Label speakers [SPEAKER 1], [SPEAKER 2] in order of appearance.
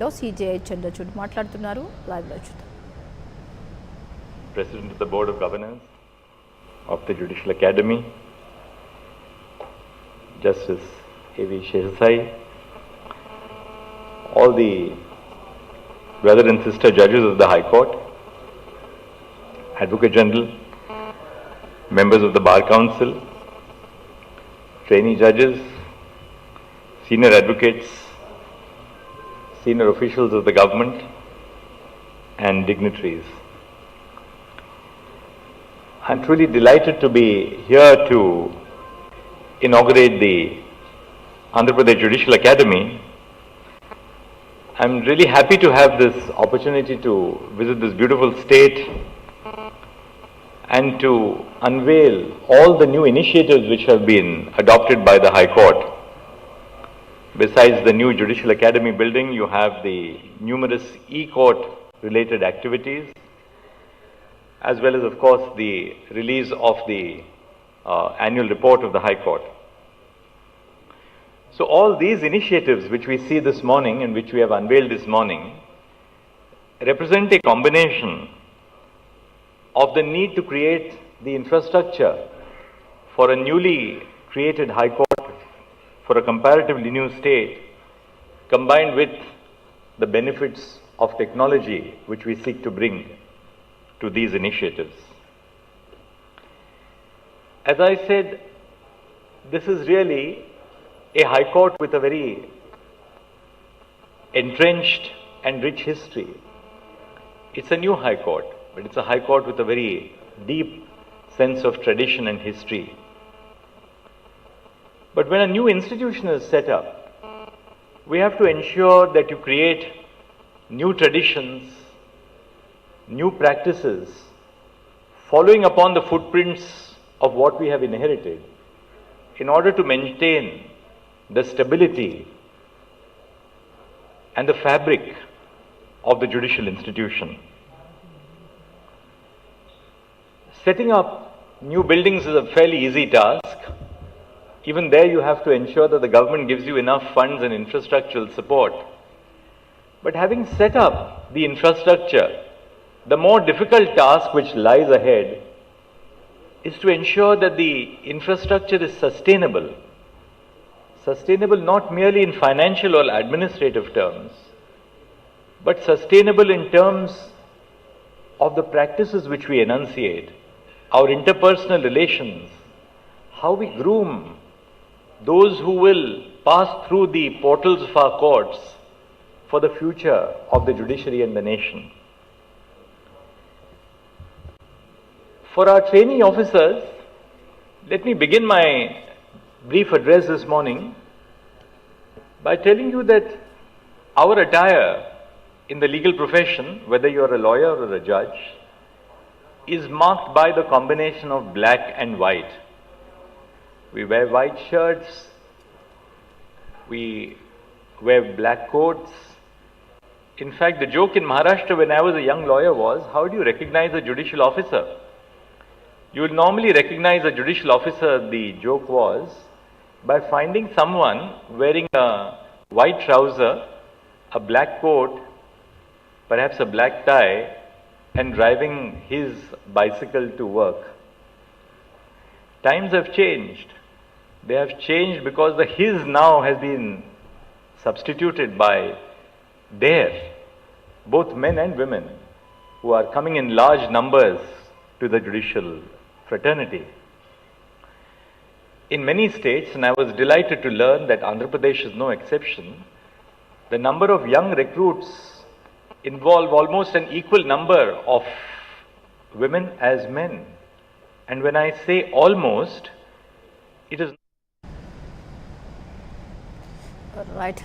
[SPEAKER 1] CJI Chandrchud మాట్లాడుతున్నారు live లో చూద్దాం.
[SPEAKER 2] President of the Board of Governors of the Judicial Academy, Justice A.V. Shehsai, all the brother and sister judges of the High Court, Advocate General, members of the Bar Council, trainee judges, senior advocates, senior officials of the government, and dignitaries. I'm truly delighted to be here to inaugurate the Andhra Pradesh Judicial Academy. I'm really happy to have this opportunity to visit this beautiful state and to unveil all the new initiatives which have been adopted by the High Court. Besides the new Judicial Academy building, you have the numerous e-court related activities, as well as, of course, the release of the annual report of the High Court. So all these initiatives which we see this morning and which we have unveiled this morning represent a combination of the need to create the infrastructure for a newly created High Court for a comparatively new state, combined with the benefits of technology which we seek to bring to these initiatives. As I said, this is really a High Court with a very entrenched and rich history. It's a new High Court, but it's a High Court with a very deep sense of tradition and history. But when a new institution is set up, we have to ensure that you create new traditions, new practices, following upon the footprints of what we have inherited, in order to maintain the stability and the fabric of the judicial institution. Setting up new buildings is a fairly easy task. Even there you have to ensure that the government gives you enough funds and infrastructural support. But having set up the infrastructure, the more difficult task which lies ahead is to ensure that the infrastructure is sustainable. Sustainable not merely in financial or administrative terms, but sustainable in terms of the practices which we enunciate, our interpersonal relations, how we groom those who will pass through the portals of our courts for the future of the judiciary and the nation. For our trainee officers, let me begin my brief address this morning by telling you that our attire in the legal profession, whether you are a lawyer or a judge, is marked by the combination of black and white. We wear white shirts, we wear black coats. In fact, the joke in Maharashtra when I was a young lawyer was, how do you recognize a judicial officer? You will normally recognize a judicial officer, the joke was, by finding someone wearing a white trouser, a black coat, perhaps a black tie, and driving his bicycle to work. Times have changed. They have changed because the his now has been substituted by their, both men and women, who are coming in large numbers to the judicial fraternity. In many states, and I was delighted to learn that Andhra Pradesh is no exception, the number of young recruits involve almost an equal number of women as men. And when I say almost, it is
[SPEAKER 1] right.